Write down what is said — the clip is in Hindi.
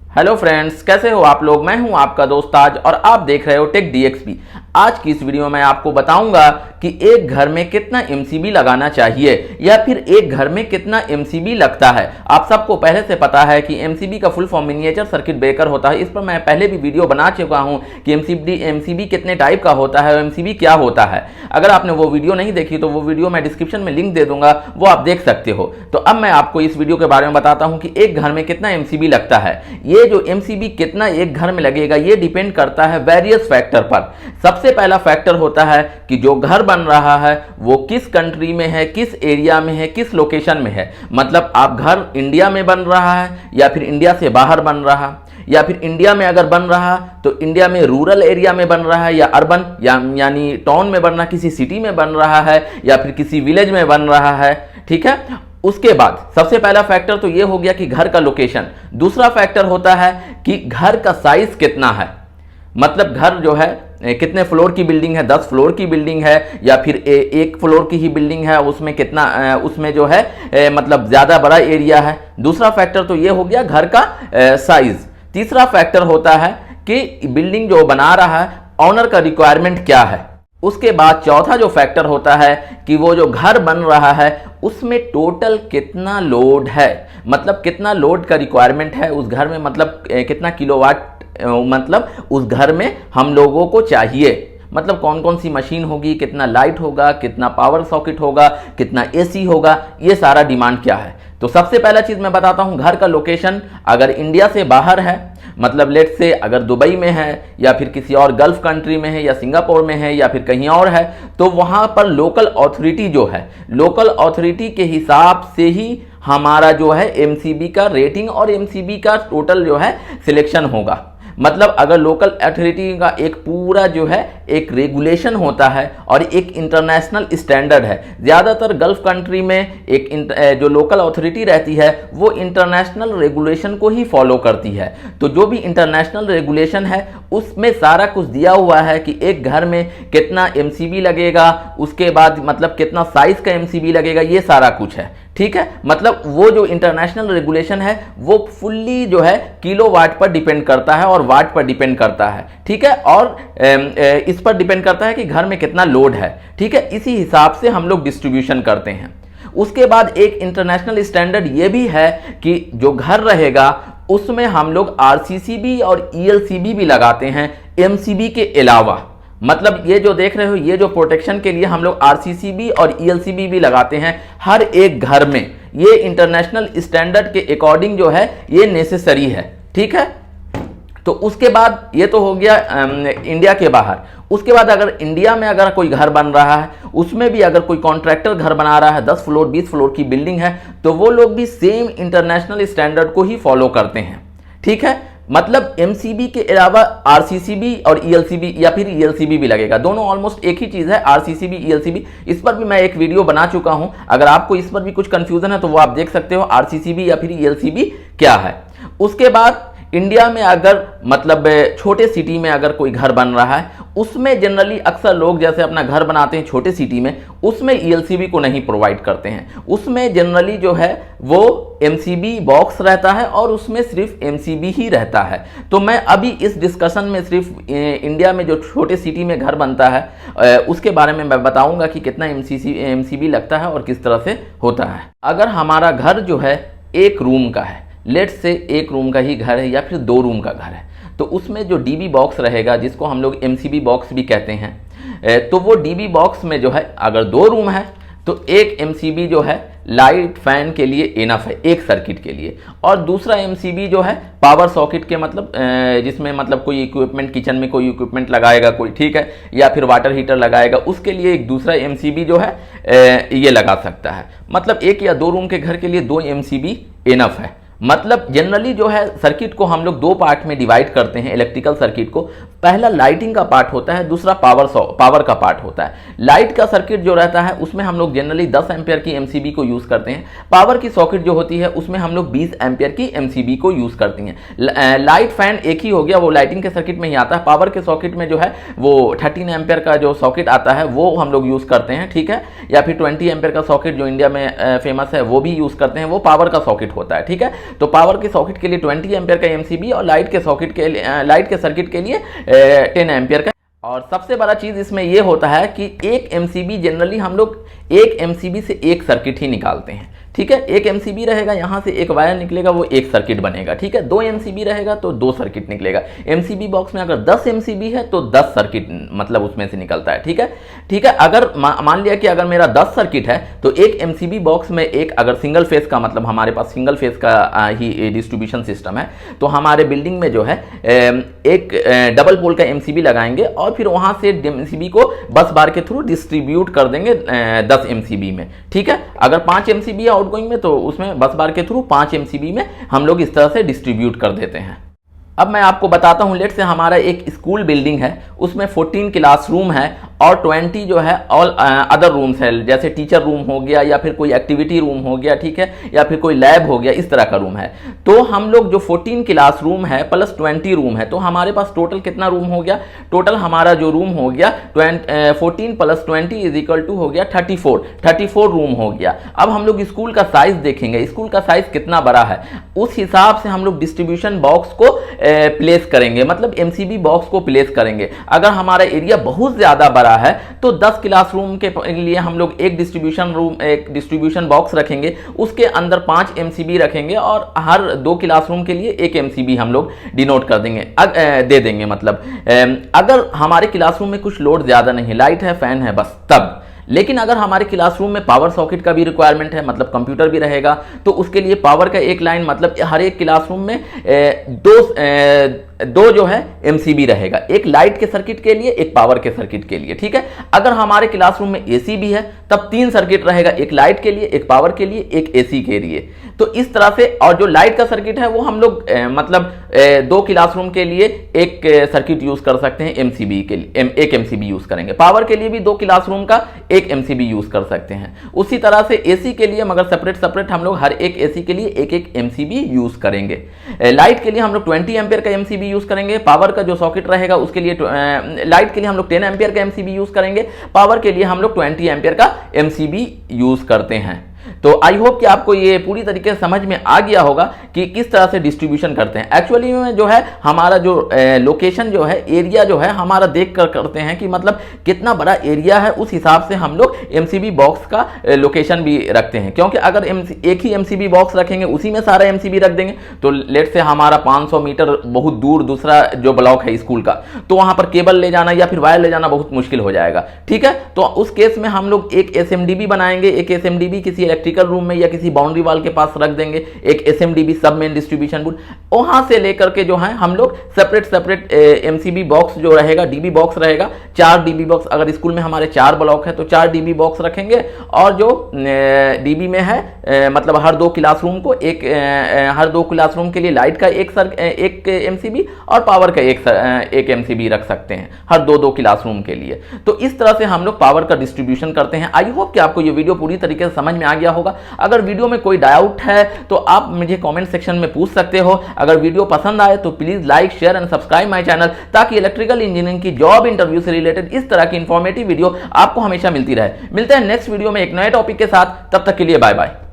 हेलो फ्रेंड्स, कैसे हो आप लोग। मैं हूं आपका दोस्त ताज और आप देख रहे हो टेक डीएक्सपी। आज की इस वीडियो में आपको बताऊंगा कि एक घर में कितना एमसीबी लगाना चाहिए या फिर एक घर में कितना एमसीबी लगता है। आप सबको पहले से पता है कि एमसीबी का full form miniature circuit breaker होता है। इस पर मैं पहले भी वीडियो बना चुका हूं कि एमसीबी कितने टाइप का होता है और एमसीबी क्या होता है। अगर आपने वो वीडियो नहीं देखी तो वो वीडियो मैं डिस्क्रिप्शन में लिंक दे दूंगा, वो आप देख सकते हो। तो अब मैं आपको इस वीडियो के बारे में बताता हूं कि एक घर में कितना एमसीबी लगता है। ये जो एमसीबी कितना एक घर में लगेगा ये डिपेंड करता है वेरियस फैक्टर पर। सबसे पहला फैक्टर होता है कि जो घर बन रहा है वो किस कंट्री में है, किस एरिया में है, किस लोकेशन में है। मतलब आप घर इंडिया में बन रहा है या फिर इंडिया से बाहर बन रहा, या फिर इंडिया में अगर बन रहा तो इंडिया में रूरल एरिया में बन रहा है या अर्बन यानी टाउन में बन रहा, किसी सिटी में बन रहा है या फिर किसी विलेज में बन रहा है। ठीक है, उसके बाद सबसे पहला फैक्टर तो ये हो गया कि घर का लोकेशन। दूसरा फैक्टर होता है कि घर का साइज कितना है। मतलब घर जो है कितने फ्लोर की बिल्डिंग है, 10 फ्लोर की बिल्डिंग है या फिर एक फ्लोर की ही बिल्डिंग है, उसमें कितना उसमें जो है मतलब ज़्यादा बड़ा एरिया है। दूसरा फैक्टर तो ये हो गया घर का साइज। तीसरा फैक्टर होता है कि बिल्डिंग जो बना रहा है ऑनर का रिक्वायरमेंट क्या है। उसके बाद चौथा जो फैक्टर होता है कि वो जो घर बन रहा है उसमें टोटल कितना लोड है, मतलब कितना लोड का रिक्वायरमेंट है उस घर में, मतलब कितना किलोवाट मतलब उस घर में हम लोगों को चाहिए। मतलब कौन कौन सी मशीन होगी, कितना लाइट होगा, कितना पावर सॉकेट होगा, कितना एसी होगा, ये सारा डिमांड क्या है। तो सबसे पहला चीज़ मैं बताता हूँ घर का लोकेशन। अगर इंडिया से बाहर है, मतलब लेट से अगर दुबई में है या फिर किसी और गल्फ कंट्री में है या सिंगापुर में है या फिर कहीं और है, तो वहाँ पर लोकल अथॉरिटी जो है, लोकल अथॉरिटी के हिसाब से ही हमारा जो है एमसीबी का रेटिंग और एमसीबी का टोटल जो है सिलेक्शन होगा। मतलब अगर लोकल अथॉरिटी का एक पूरा जो है एक रेगुलेशन होता है और एक इंटरनेशनल स्टैंडर्ड है। ज़्यादातर गल्फ कंट्री में एक जो लोकल अथॉरिटी रहती है वो इंटरनेशनल रेगुलेशन को ही फॉलो करती है। तो जो भी इंटरनेशनल रेगुलेशन है उसमें सारा कुछ दिया हुआ है कि एक घर में कितना एमसीबी लगेगा, उसके बाद मतलब कितना साइज का एमसीबी लगेगा, ये सारा कुछ है। ठीक है, मतलब वो जो इंटरनेशनल रेगुलेशन है वो फुल्ली जो है किलोवाट पर डिपेंड करता है और वाट पर डिपेंड करता है। ठीक है, और इस पर डिपेंड करता है कि घर में कितना लोड है। ठीक है, इसी हिसाब से हम लोग डिस्ट्रीब्यूशन करते हैं। उसके बाद एक इंटरनेशनल स्टैंडर्ड ये भी है कि जो घर रहेगा उसमें हम लोग आरसीसीबी और ईएलसीबी भी लगाते हैं एमसीबी के अलावा। मतलब ये जो देख रहे हो, ये जो प्रोटेक्शन के लिए हम लोग आरसीसीबी और ईएलसीबी भी लगाते हैं हर एक घर में। ये इंटरनेशनल स्टैंडर्ड के अकॉर्डिंग जो है ये नेसेसरी है। ठीक है, तो उसके बाद ये तो हो गया इंडिया के बाहर। उसके बाद अगर इंडिया में अगर कोई घर बन रहा है उसमें भी अगर कोई कॉन्ट्रैक्टर घर बना रहा है, 10 फ्लोर 20 फ्लोर की बिल्डिंग है, तो वो लोग भी सेम इंटरनेशनल स्टैंडर्ड को ही फॉलो करते हैं। ठीक है, मतलब एमसीबी के अलावा आरसीसीबी और ईएलसीबी या फिर ईएलसीबी भी लगेगा। दोनों ऑलमोस्ट एक ही चीज़ है, आरसीसीबी ईएलसीबी। इस पर भी मैं एक वीडियो बना चुका हूं। अगर आपको इस पर भी कुछ कंफ्यूजन है तो वो आप देख सकते हो, आरसीसीबी या फिर ईएलसीबी क्या है। उसके बाद इंडिया में अगर मतलब छोटे सिटी में अगर कोई घर बन रहा है उसमें जनरली अक्सर लोग जैसे अपना घर बनाते हैं छोटे सिटी में, उसमें ईएलसीबी को नहीं प्रोवाइड करते हैं। उसमें जनरली जो है वो एमसीबी बॉक्स रहता है और उसमें सिर्फ एमसीबी ही रहता है। तो मैं अभी इस डिस्कशन में सिर्फ इंडिया में जो छोटे सिटी में घर बनता है उसके बारे में मैं बताऊंगा कि कितना एमसीबी लगता है और किस तरह से होता है। अगर हमारा घर जो है एक रूम का है, लेट से एक रूम का ही घर है या फिर 2 रूम का घर है, तो उसमें जो डीबी बॉक्स रहेगा जिसको हम लोग एमसीबी बॉक्स भी कहते हैं, तो वो डीबी बॉक्स में जो है अगर 2 रूम है तो एक एमसीबी जो है लाइट फैन के लिए इनफ है एक सर्किट के लिए, और दूसरा एमसीबी जो है पावर सॉकेट के मतलब जिसमें मतलब कोई इक्विपमेंट किचन में कोई इक्विपमेंट लगाएगा कोई, ठीक है, या फिर वाटर हीटर लगाएगा, उसके लिए एक दूसरा एमसीबी जो है ये लगा सकता है। मतलब 1 या 2 रूम के घर के लिए 2 एमसीबी इनफ है। मतलब जनरली जो है सर्किट को हम लोग 2 पार्ट में डिवाइड करते हैं इलेक्ट्रिकल सर्किट को। पहला लाइटिंग का पार्ट होता है, दूसरा पावर का पार्ट होता है। लाइट का सर्किट जो रहता है उसमें हम लोग जनरली 10 एम्पियर की एमसीबी को यूज़ करते हैं। पावर की सॉकेट जो होती है उसमें हम लोग 20 एम्पियर की एमसीबी को यूज़ करती हैं। लाइट फैन एक ही हो गया, वो लाइटिंग के सर्किट में ही आता है। पावर के सॉकेट में जो है वो 13 एम्पियर का जो सॉकेट आता है वो हम लोग यूज़ करते हैं, ठीक है, या फिर 20 एम्पियर का सॉकेट जो इंडिया में फेमस है वो भी यूज़ करते हैं, वो पावर का सॉकेट होता है, ठीक है। तो पावर के सॉकेट के लिए 20 एम्पियर का एमसीबी और लाइट के सर्किट के लिए 10 एम्पियर का। और सबसे बड़ा चीज़ इसमें यह होता है कि एक एमसीबी जनरली हम लोग एक एमसीबी से एक सर्किट ही निकालते हैं, ठीक है। एक एमसीबी रहेगा, यहाँ से एक वायर निकलेगा, वो एक सर्किट बनेगा, ठीक है। 2 एमसीबी रहेगा तो 2 सर्किट निकलेगा। एमसीबी बॉक्स में अगर 10 एमसीबी है तो 10 सर्किट मतलब उसमें से निकलता है, ठीक है, ठीक है। अगर मान लिया कि अगर मेरा 10 सर्किट है तो एक एमसीबी बॉक्स में एक अगर सिंगल फेस का, मतलब हमारे पास सिंगल फेस का ही डिस्ट्रीब्यूशन सिस्टम है, तो हमारे बिल्डिंग में जो है एक डबल पोल का एमसीबी लगाएंगे और फिर वहां से एमसीबी को बस बार के थ्रू डिस्ट्रीब्यूट कर देंगे 10 एमसीबी में, ठीक है। अगर 5 एमसीबी है आउटगोइंग में तो उसमें बस बार के थ्रू 5 एमसीबी में हम लोग इस तरह से डिस्ट्रीब्यूट कर देते हैं। अब मैं आपको बताता हूं, लेट से हमारा एक स्कूल बिल्डिंग है, उसमें 14 क्लासरूम है और 20 जो है ऑल अदर रूम्स है, जैसे टीचर रूम हो गया या फिर कोई एक्टिविटी रूम हो गया, ठीक है, या फिर कोई लैब हो गया, इस तरह का रूम है। तो हम लोग जो 14 क्लासरूम है प्लस 20 रूम है, तो हमारे पास टोटल कितना रूम हो गया? टोटल हमारा जो रूम हो गया 14 प्लस 20 इज इक्वल टू हो गया 34 रूम हो गया। अब हम लोग स्कूल का साइज देखेंगे, स्कूल का साइज कितना बड़ा है, उस हिसाब से हम लोग डिस्ट्रीब्यूशन बॉक्स को प्लेस करेंगे, मतलब एमसीबी बॉक्स को प्लेस करेंगे। अगर हमारा एरिया बहुत ज्यादा बड़ा है तो 10 क्लासरूम के लिए हम लोग एक डिस्ट्रीब्यूशन बॉक्स रखेंगे, उसके अंदर 5 एमसीबी रखेंगे और हर 2 क्लासरूम के लिए एक एमसीबी हम लोग डिनोट कर देंगे, दे देंगे। मतलब अगर हमारे क्लासरूम में कुछ लोड ज्यादा नहीं है, लाइट है, फैन है, बस तब। लेकिन अगर हमारे क्लासरूम में पावर सॉकेट का भी रिक्वायरमेंट है, मतलब कंप्यूटर भी रहेगा, तो उसके लिए पावर का एक लाइन, मतलब हर एक क्लासरूम में दो जो है एमसीबी रहेगा, एक लाइट के सर्किट के लिए, एक पावर के सर्किट के लिए, ठीक है। अगर हमारे क्लासरूम में एसी भी है तब 3 सर्किट रहेगा, एक लाइट के लिए, एक पावर के लिए, एक एसी के लिए। तो इस तरह से, और जो लाइट का सर्किट है वो हम लोग मतलब 2 क्लासरूम के लिए एक सर्किट यूज कर सकते हैं, एमसीबी के लिए एक एमसीबी यूज करेंगे, पावर के लिए भी 2 क्लासरूम का एक एमसीबी यूज कर सकते हैं। उसी तरह से एसी के लिए, मगर सेपरेट हम लोग हर एक एसी के लिए एक एमसीबी यूज करेंगे। लाइट के लिए हम लोग 20 एम्पियर का एमसीबी यूज करेंगे, पावर का जो सॉकेट रहेगा उसके लिए लाइट के लिए हम लोग 10 एम्पियर का एमसीबी यूज करेंगे, पावर के लिए हम लोग 20 एम्पियर का एमसीबी यूज करते हैं। तो आई होप कि आपको ये पूरी तरीके से समझ में आ गया होगा कि किस तरह से डिस्ट्रीब्यूशन करते हैं। एक्चुअली में जो है हमारा जो लोकेशन जो है, एरिया जो है हमारा देख कर करते हैं कि मतलब कितना बड़ा एरिया है, उस हिसाब से हम लोग एमसीबी बॉक्स का लोकेशन भी रखते हैं। क्योंकि अगर एक ही एमसीबी बॉक्स रखेंगे, उसी में सारा एमसीबी रख देंगे, तो लेट से हमारा 500 मीटर बहुत दूर दूसरा जो ब्लॉक है स्कूल का, तो वहां पर केबल ले जाना या फिर वायर ले जाना बहुत मुश्किल हो जाएगा, ठीक है। तो उस केस में हम लोग एक एसएमडीबी बनाएंगे, एक एसएमडीबी किसी इलेक्ट्रिकल रूम में या किसी बाउंड्री वॉल के पास रख देंगे, एक एसएमडीबी सब मेन डिस्ट्रीब्यूशन बोर्ड, वहां से लेकर के जो है हम लोग सेपरेट एमसीबी बॉक्स जो रहेगा, डीबी बॉक्स रहेगा, 4 डीबी बॉक्स। अगर स्कूल में हमारे 4 ब्लॉक है तो 4 डीबी बॉक्स रखेंगे, और जो डीबी में है मतलब हर 2 क्लासरूम को हर 2 क्लासरूम के लिए लाइट का एक एमसीबी और पावर का एक एमसीबी रख सकते हैं हर 2 क्लासरूम के लिए। तो इस तरह से हम लोग पावर का डिस्ट्रीब्यूशन करते हैं। आई होप कि आपको ये वीडियो पूरी तरीके से समझ में आ गया होगा। अगर वीडियो में कोई डाउट है तो आप मुझे कमेंट सेक्शन में पूछ सकते हो। अगर वीडियो पसंद आए तो please like, share and subscribe my channel, ताकि इलेक्ट्रिकल इंजीनियरिंग की जॉब इंटरव्यू से रिलेटेड इस तरह की इंफॉर्मेटिव वीडियो आपको हमेशा मिलती रहे। मिलते हैं नेक्स्ट वीडियो में एक नए टॉपिक के साथ, तब तक के लिए बाय बाय।